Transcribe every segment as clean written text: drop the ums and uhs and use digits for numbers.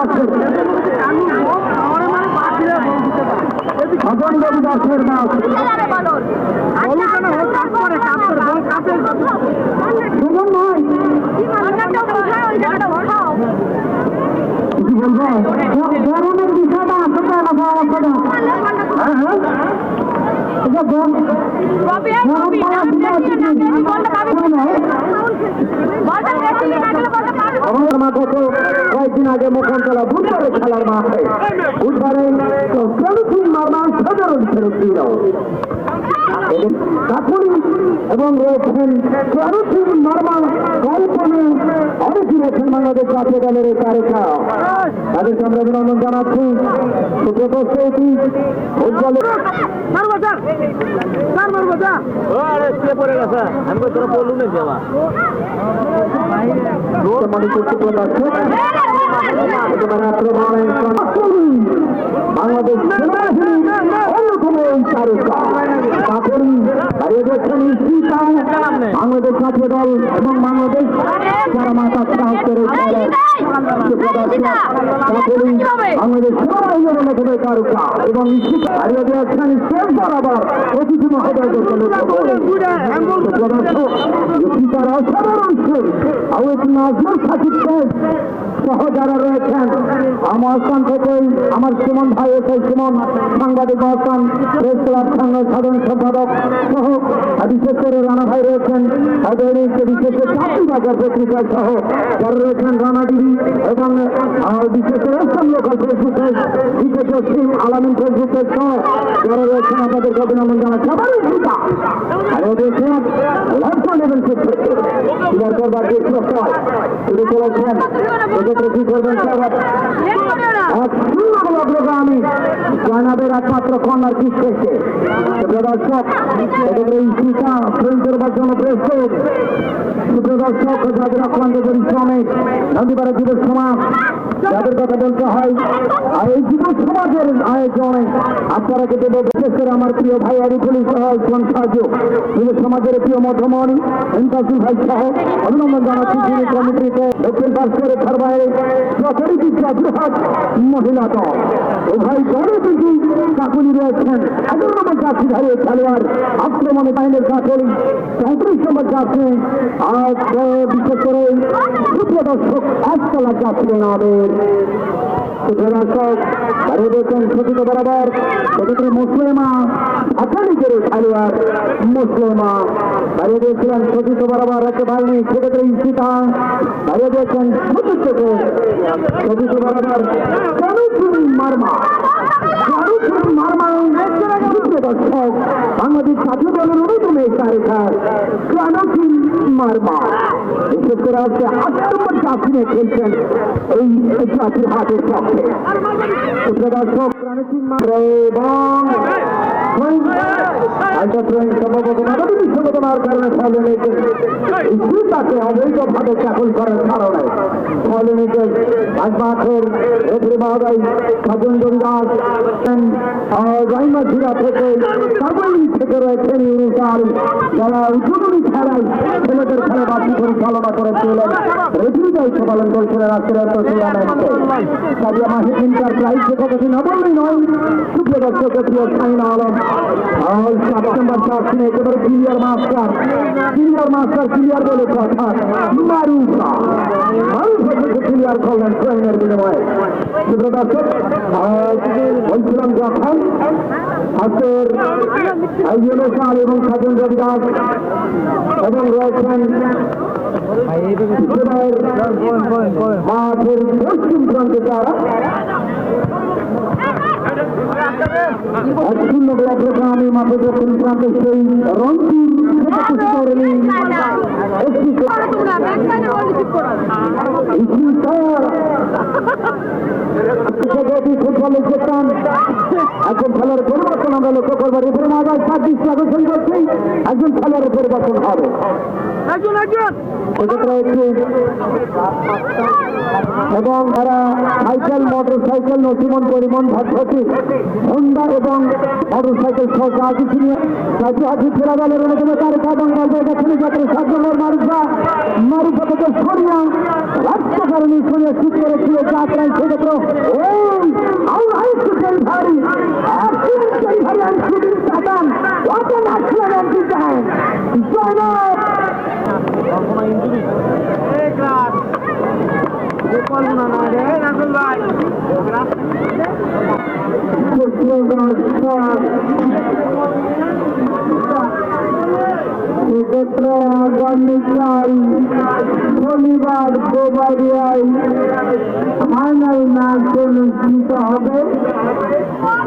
দাসের খগেন রবি দাসের মাছ সুমন ভাই কি বলবো গরমের বিষয়টা আসতে অবস্থাটা হ্যাঁ হ্যাঁ কয়েকদিন আগে মুখনতলা বুধবারে খেলার মাঠে বুধবারে মারমান সাধারণ ফেরত এবং রয়েছেন মারমান কল্পনে অনেকই রয়েছেন বাংলাদেশ জাতীয় দলের এই তারকা তাদেরকে আমরা অভিনন্দন জানাচ্ছি সুপ্রতি উজ্জ্বল বাংলাদেশ বাংলাদেশ জাতীয় দল এবং বাংলাদেশ যারা মাথা সাহস করে বাংলাদেশ তারকা এবং হারিয়ে দিয়েছেন শেষ বরাবর অতিথি মহোদয়দের তারা অসাধারণ নাজমুল সাকিব সহ যারা রয়েছেন আমার স্থান থেকে আমার সুমন ভাই এসে সুমন সাংবাদিক অবস্থান প্রেস ক্লাব সংঘের সাধারণ সম্পাদক সহ বিশেষ করে রানা ভাই রয়েছেন বিশেষ করে চাকরিবাজার পত্রিকা সহ যারা রয়েছেন রানাডিবি এবং বিশেষ করে লোকাল ফেসবুকে বিশেষ সিং আলামিন ফেসবুকে সহ যারা রয়েছেন আপনাদেরকে অভিনন্দন জানাচ্ছি করবার যে শুরু করেছেন কি করবেন আমি জয়নাবের একমাত্র কর্নার কিক থেকে দর্শক করবার জন্য প্রস্তুত দর্শক যাদের আক্রান্ত পরিশ্রমিক নদীপাড়া যুব সমাজ যাদের কথা বলতে হয় আর এই যুব সমাজের আয়োজনে আপনারা কিন্তু বিশেষ করে আমার প্রিয় ভাই আরিফুল সহ সাহায্য যুব সমাজের প্রিয় মধ্যমণি ইন্টাসুল ভাই সহ অভিনন্দন জানাচ্ছি যিনি কমিটিতে দক্ষিণ পার্শ্বের খারবায় যথারীতি বৃহৎ মহিলা দল ও ভাই দলে কিন্তু চাকুরি রয়েছেন 11 নম্বর জার্সিধারী খেলোয়াড় আক্রমণে বাহিনীর চাকুরি 34 নম্বর জার্সি আর বিশেষ করে দর্শক একতলা যাত্রী আমাদের দর্শক দাঁড়িয়ে রয়েছেন সচিত বরাবর সেক্ষেত্রে মুসলিমা আকালিকের খেলোয়াড় মুসলিমা দাঁড়িয়ে দিয়েছিলেন সচিত বরাবর একটা বাহিনী সেক্ষেত্রে ইস্তিতা দাঁড়িয়ে দিয়েছেন সচিত বরাবর মারমা দর্শক বাংলাদেশ জাতীয় দলের অন্যতম এই তারকার মারমা বিশেষ করে আজকে 8 নম্বর জাতিনে খেলছেন এই জাতির হাতের পক্ষে দর্শক সম্ভাবনার কারণে ফলে নিতে তাকে অবৈধভাবে চাকল করার কারণে ফলে নিতে মাঠের রেফারি মহোদয় খগেন রবি দাস রাইমাঝিরা থেকে কাবালি থেকে রয়েছেন ইউনুসার যারা উদ্বোধনী খেলায় ছেলেদের খেলা বাকি পরিচালনা করেছিলেন রেফারি দায়িত্ব পালন করেছিলেন আজকের টুর্নামেন্টে সাদিয়া মাহিদ ইন্টারপ্রাইজ কথাটি না বললেই নয় সুপ্রিয় দর্শক প্রিয় শাহিনা আলম 7 নম্বর চাচ্ছেন একেবারে ক্লিয়ার মাস্টার ক্লিয়ার বলে কথা মারুফা ক্লিয়ার করলেন ট্রেনের বিনিময়ে সুপ্রিয় দর্শক বলছিলাম যখন আজকের ইউনুসার এবং খগেন রবি দাস এবং রয়েছেন মাঠের পশ্চিম প্রান্তে তারা শূন্য আমি মাঠের দক্ষিণ প্রান্তে সেই রংপুর ফুটবলে যেতাম একজন খেলার পরিবর্তন আমরা লক্ষ্য করবো রেফারি মহোদয় 26 আকর্ষণ করছি একজন খেলার পরিবর্তন হবে সেক্ষেত্রে একটু এবং তারা সাইকেল মোটরসাইকেল নথিমন পরিবহন ভাস্বতী হোন্ডা এবং মোটরসাইকেল সহ যা কিছু নিয়ে রাজ্যহাতি ফেরা দলের অন্যতম তারকা এবং গল্পের যাত্রা সাতজনের মারুফা থেকে সরিয়া রাজ্যকারণী সরিয়ে ঠিক করেছিল যাত্রায় সেক্ষেত্রে ওই আল্লাহ ভারী ভারী আমি শুটিং চাতাম অত নাচলাম এমপি চায় জয়নাথ সেক্ষেত্রে আগামীকাল শনিবার গোবারিয়ায় ফাইনাল ম্যাচ অনুষ্ঠিত হবে।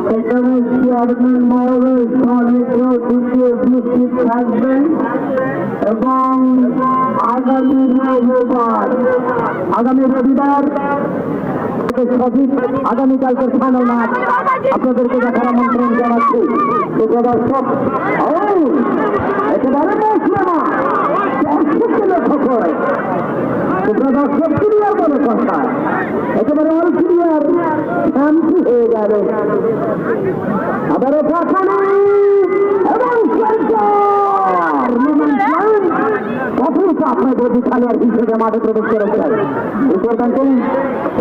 সেখানে চেয়ারম্যান মহোদয় সনিগ্র দ্বিতীয় উপস্থিত থাকবেন এবং আগামী রবিবার সঠিক আগামীকালকের ফাইনাল ম্যাচ আপনাদেরকে দেখার আমন্ত্রণ জানাচ্ছি। দর্শক একেবারে সিনেমা দর্শককে লক্ষ্য করে দর্শক ক্লিয়ার বলে কথা একেবারে অল ক্লিয়ার শান্তি হয়ে যাবে। আবার আপনাদের খেলোয়াড় হিসেবে মাঠে প্রবেশ করেছেন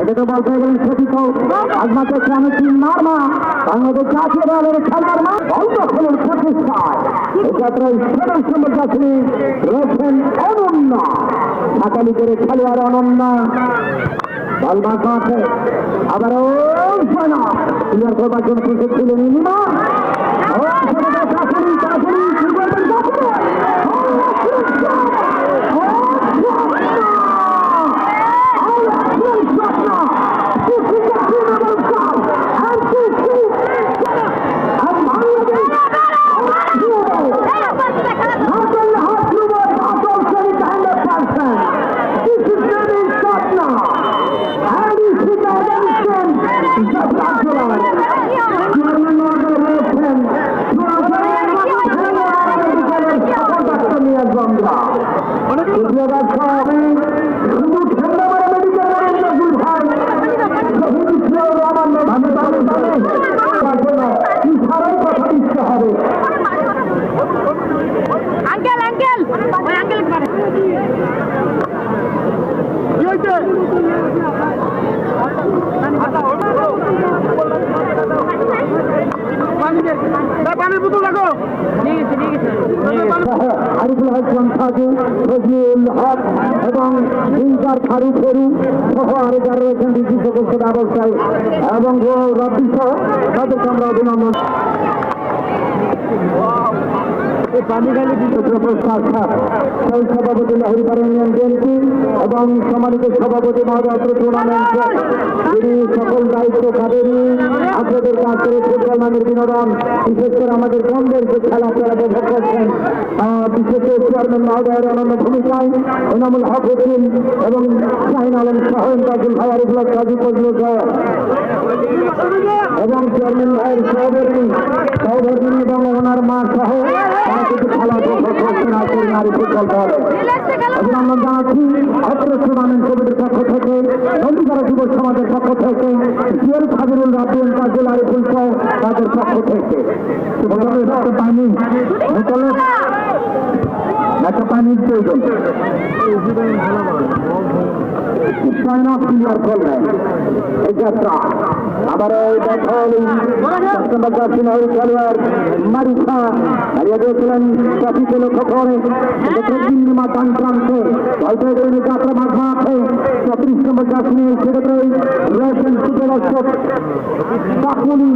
এটা তো বলতে গেলেন সঠিক আজমাকে আমি তিন মারমা বাংলাদেশ জাতীয় দলের খেলার মা অল্প খেলার প্রতিষ্ঠায় এক্ষেত্রে সদস্য রয়েছেন অনন্য ঢাকালি করে খেলোয়াড় অনন্য বলবাস আছে আবার ক্লিয়ার করবার জন্য প্রস্তুত ছিলেন নিমা পানির বোতল রাখো আরিফুল হাসান সাজু ফজলুল হক এবং ইনকার ফারুক ফেরু সহ আরো যারা রয়েছেন ডিসি সদস্য ব্যবস্থায় এবং রব্বি সহ তাদেরকে আমরা অভিনন্দন সভাপতি লাহিরপাড়া ইউনিয়ন বিএনপি এবং সম্মানিত সভাপতি মহোদয় টুর্নামেন্টে যিনি সকল দায়িত্ব খাবেনি আপনাদের কাজ করে ফুটবল নামের বিনোদন বিশেষ করে আমাদের বন্ধের যে খেলা তারা উপভোগ করছেন বিশেষ করে চেয়ারম্যান মহোদয়ের অনন্য ভূমিকায় এনামুল হক উদ্দিন এবং শাহিন আলম শাহিন তাজুল ভাই আরিফুল কাজী ফজলুল এবং চেয়ারম্যান ভাইয়ের সহধর্মী এবং ওনার মা সহ খেলা উপভোগ করছেন আজকের নারী ফুটবল দল অভিনন্দন জানাচ্ছি অত্র টুর্নামেন্ট কমিটির পক্ষ থেকে নন্দীপাড়া যুব সমাজের পক্ষ থেকে জিএল খাবিরুল রাব্বিল কাজল আরিফুল সহ তাদের পক্ষ থেকে পানি একটা পানির প্রয়োজন ক্লিয়ার করলেন এই যাত্রা আবার খেলোয়াড় মারিফা হারিয়ে দিয়েছিলেন ট্রাফিকে লক্ষ্য করে দিল্লিমা টান প্রান্তে যাত্রা মাঝে আছে 34 নম্বর জাসমি সেক্ষেত্রে রয়েছেন সুপদর্শক কাকুলি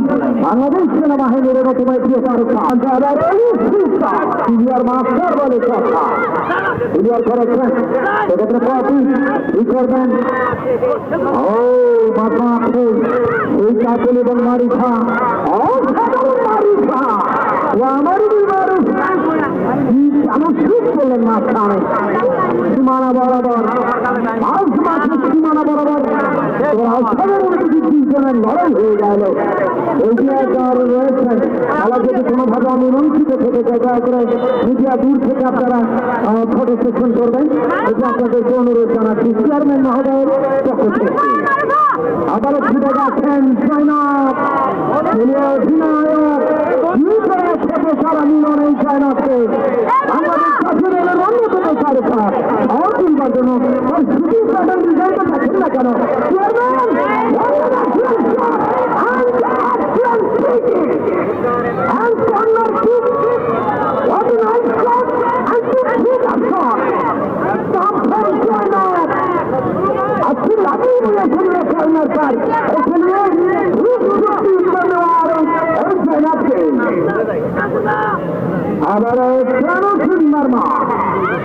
বাংলাদেশ সেনাবাহিনীর অন্যতম প্রিয় তারকা ক্লিয়ার মাস্টার বলে কথা ক্লিয়ার করেছেন সেক্ষেত্রে কপি কি করবেন ও মাথা আছে এই কাকুল এবং মারিফা মারিফা ও আমার বললেন মাঝখানে সীমানা বরাবর সীমানা বরাবর জনের লড়াই হয়ে গেল এই যে রয়েছেন খেলা যদি কোনোভাবে অনুরঞ্চিত থেকে যায় করে মিডিয়া দূর থেকে আপনারা ফটো সেকশন করবেন এটা আপনাদেরকে অনুরোধ জানাচ্ছি চেয়ারম্যান মহোদয়ের পক্ষ থেকে আছেন জয়নাথ অধিনায়ক সারা মিলন এই জয়নাথকে বাংলাদেশ শাসনের অন্যতম তারকা অর্জনবাদজনক শুধু প্যাটার্ন জায়গা থাকেন না কেন And corner kick. What a nice shot. And to hit a shot. Stop from Joynath. अच्छी लगी मुझे खेलने corner पर. इसलिए रूप करने वाले और Joynath के. আবার প্রাণসিং মার্মা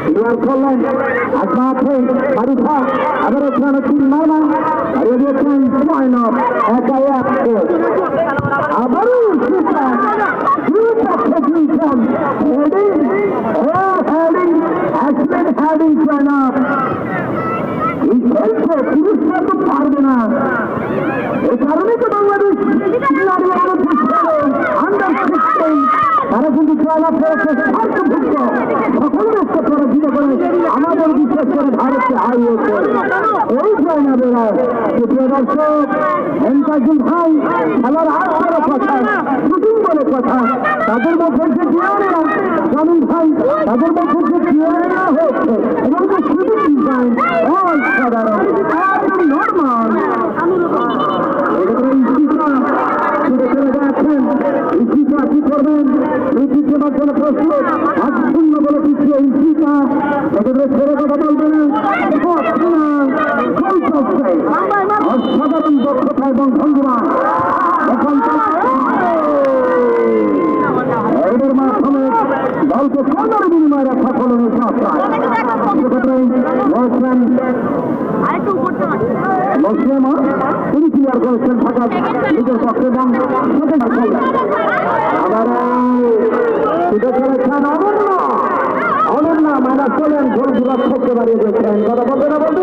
ক্লিয়ার করলেন আসমাতে আরিফা আবার প্রাণসিং মার্মা আর দিয়েছেন জয়নাথ একা এক আবারও সেটা position heading Ashwin heading Jaynath এই খেলছে পুরুষরা তো পারবে না এই কারণে তো বাংলাদেশ আন্ডার 16 তারা কিন্তু জয়লাভ করেছে সার্থভুক্ত সকল রাষ্ট্র পরাজিত করে আমাদের বিশেষ করে ভারতকে হারিয়েছে এই জয়নাথেরা প্রিয় দর্শক এন্টাজিল ভাই খেলার হাত করার কথা শুটিং বলে কথা তাদের মধ্যে যে জিয়ানেরা জামিল ভাই তাদের মধ্যে যে জিয়ানেরা হয়েছে এবং যে শুটিং ডিজাইন অসাধারণ একদম নর্মাল ছুটে চলে যাচ্ছেন ইসিকা কি করবেন ইসিকার জন্য প্রশ্ন আজ শূন্য বলে পিছিয়ে ইসিকা এদের ছেড়ে কথা বলবে না অসাধারণ দক্ষতা এবং ভঙ্গিমা এদের মাধ্যমে দলকে সোনার বিনিময়ে রক্ষা করলেন মুসলিমা তিনি ক্লিয়ার করেছেন হঠাৎ নিজের পক্ষে এবং আবার ছুটে চলেছেন অনন্যা মাইনাস চলেন গোল দূরত্ব করতে বাড়িয়ে দিয়েছেন কথা বলতে না বলতে